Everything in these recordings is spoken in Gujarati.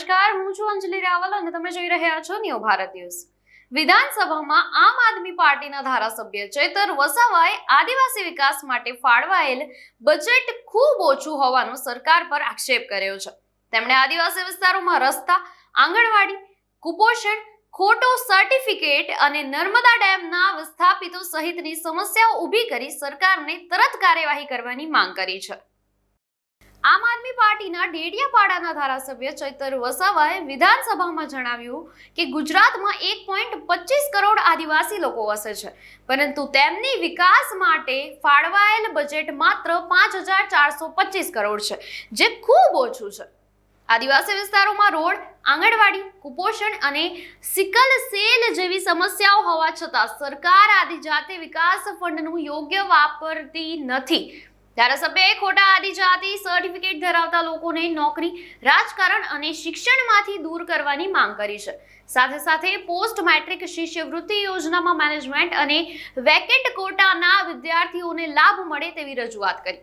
નમસ્કાર, હું છું અંજલિ રાવલ અને તમે જોઈ રહ્યા છો ન્યૂ ભારત ન્યૂઝ। વિધાનસભામાં આમ આદમી પાર્ટીના ધારાસભ્ય ચૈતર વસાવાએ આદિવાસી વિકાસ માટે ફાળવાયેલ બજેટ ખૂબ ઓછું હોવાનો સરકાર પર આક્ષેપ કર્યો છે। તેમણે આદિવાસી વિસ્તારોમાં રસ્તા, આંગણવાડી, કુપોષણ, ખોટો સર્ટિફિકેટ અને નર્મદા ડેમના વિસ્થાપિતો સહિતની સમસ્યાઓ ઊભી કરી સરકારને તરત કાર્યવાહી કરવાની માંગ કરી છે। આમ આદમી પાર્ટીના ડેડિયાપાડાના ધારાસભ્ય ચૈતર વસાવાએ વિધાનસભામાં જણાવ્યું કે ગુજરાતમાં 1.25 કરોડ આદિવાસી લોકો વસે છે, પરંતુ તેમની વિકાસ માટે ફાળવાયેલ બજેટ માત્ર 5,425 કરોડ છે, જે ખૂબ ઓછું છે। આદિવાસી વિસ્તારોમાં રોડ, આંગણવાડી, કુપોષણ અને સિકલ સેલ જેવી સમસ્યાઓ હોવા છતાં સરકાર આદિજાતિ વિકાસ ફંડનું યોગ્ય વાપરતી નથી। ધારાસભ્યએ ખોટા આદિજાતિ સર્ટિફિકેટ ધરાવતા લોકોને નોકરી, રાજકારણ અને શિક્ષણમાંથી દૂર કરવાની માંગ કરી છે। સાથે સાથે પોસ્ટ મેટ્રિક શિષ્યવૃત્તિ યોજનામાં મેનેજમેન્ટ અને વેકેન્ટ કોટાના વિદ્યાર્થીઓને લાભ મળે તેવી રજૂઆત કરી।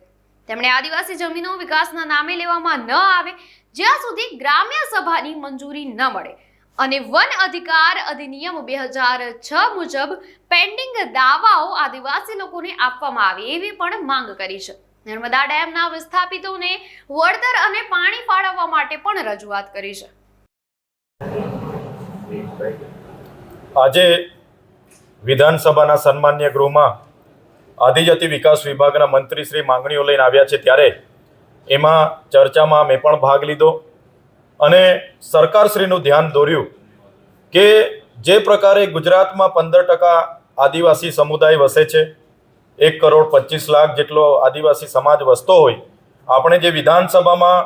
તેમણે આદિવાસી જમીનો વિકાસના નામે લેવામાં ન આવે જ્યાં સુધી ગ્રામ્ય સભાની મંજૂરી ન મળે અને વન અધિકાર અધિનિયમ 2006 મુજબ પેન્ડિંગ દાવાઓ આદિવાસી લોકોને આપવામાં આવે એવી પણ માંગ કરી છે। નર્મદા ડેમના વિસ્થાપિતોને વળતર અને પાણી ફાળવવા માટે પણ રજૂઆત કરી છે। આજે વિધાનસભાના સન્માન્ય ગૃહમાં આદિજાતિ વિકાસ વિભાગના મંત્રી શ્રી માંગણીઓ લઈને આવ્યા છે, ત્યારે એમાં ચર્ચામાં મેં પણ ભાગ લીધો અને સરકારશ્રીનું ધ્યાન દોર્યું કે જે પ્રકારે ગુજરાતમાં 15% આદિવાસી સમુદાય વસે છે, 1,25,00,000 જેટલો આદિવાસી સમાજ વસતો હોય, આપણે જે વિધાનસભામાં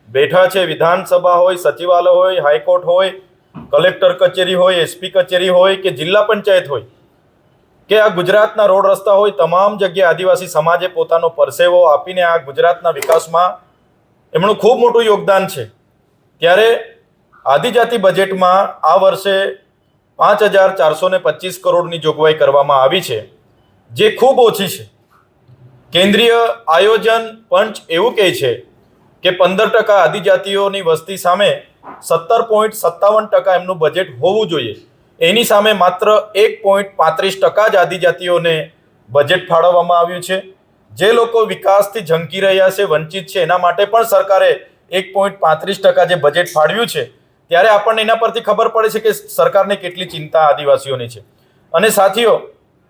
બેઠા છે, વિધાનસભા હોય, સચિવાલય હોય, હાઈકોર્ટ હોય, કલેક્ટર કચેરી હોય, એસપી કચેરી હોય કે જિલ્લા પંચાયત હોય કે આ ગુજરાતના રોડ રસ્તા હોય, તમામ જગ્યાએ આદિવાસી સમાજે પોતાનો પરસેવો આપીને આ ગુજરાતના વિકાસમાં એમનું ખૂબ મોટું યોગદાન છે। ત્યારે આદિજાતિ બજેટમાં આ વર્ષે 5,425 કરોડની જોગવાઈ કરવામાં આવી છે, જે ખૂબ ઓછી છે। કેન્દ્રીય આયોજન પંચ એવું કહે છે કે 15% આદિજાતિઓની વસ્તી સામે 17.57% એમનું બજેટ હોવું જોઈએ, એની સામે માત્ર 1.35% જ આદિજાતિઓને બજેટ ફાળવવામાં આવ્યું છે। જે લોકો વિકાસથી ઝંકી રહ્યા છે, વંચિત છે, એના માટે પણ સરકારે 1.35% જે બજેટ ફાળવ્યું છે, ત્યારે આપણને એના પરથી ખબર પડે છે કે સરકારને કેટલી ચિંતા આદિવાસીઓની છે। અને સાથીઓ,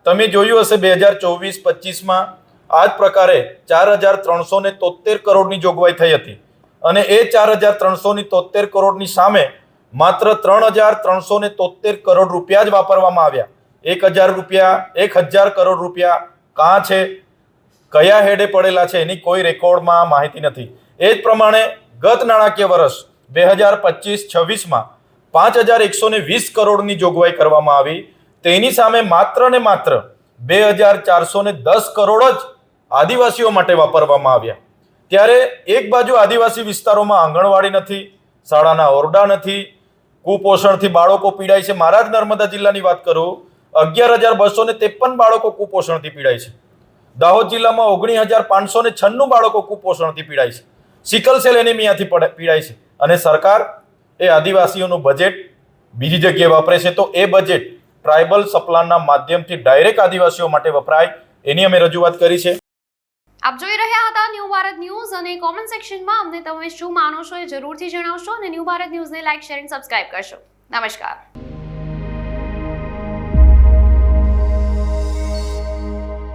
તમે જોયું હશે 2024-25માં આ જ પ્રકારે 4,373 કરોડની જોગવાઈ થઈ હતી અને એ 4,373 કરોડની સામે માત્ર 3,373 કરોડ રૂપિયા જ વાપરવામાં આવ્યા। 1,000 કરોડ રૂપિયા કાં છે, કયા હેડે પડેલા છે, એની કોઈ રેકોર્ડમાં માહિતી નથી। એ જ પ્રમાણે ગત નાણાકીય વર્ષ 2025-26માં 5,120 કરોડની જોગવાઈ કરવામાં આવી, તેની સામે માત્ર ને માત્ર 2,410 કરોડ જ આદિવાસીઓ માટે વાપરવામાં આવ્યા। ત્યારે એક બાજુ આદિવાસી વિસ્તારોમાં આંગણવાડી નથી, શાળાના ઓરડા નથી, કુપોષણથી બાળકો પીડાય છે। મારા જ નર્મદા જિલ્લાની વાત કરું, 11,253 બાળકો કુપોષણથી પીડાય છે। દાહોદ જિલ્લામાં 19,596 બાળકો કુપોષણથી પીડાય છે, સિકલ સેલ એનિમિયાથી પીડાય છે, અને સરકાર એ આદિવાસીઓનું બજેટ બીજી જગ્યાએ વાપરે છે। તો એ બજેટ ટ્રાઇબલ સપ્લાનના માધ્યમથી ડાયરેક્ટ આદિવાસીઓ માટે વપરાય, એની અમે રજૂઆત કરી છે। આપ જોઈ રહ્યા હતા ન્યૂ ભારત ન્યૂઝ અને કોમેન્ટ સેક્શનમાં અમને તમે શું માનો છો એ જરૂરથી જણાવશો અને ન્યૂ ભારત ન્યૂઝને લાઇક, શેર અને સબસ્ક્રાઇબ કરશો। નમસ્કાર।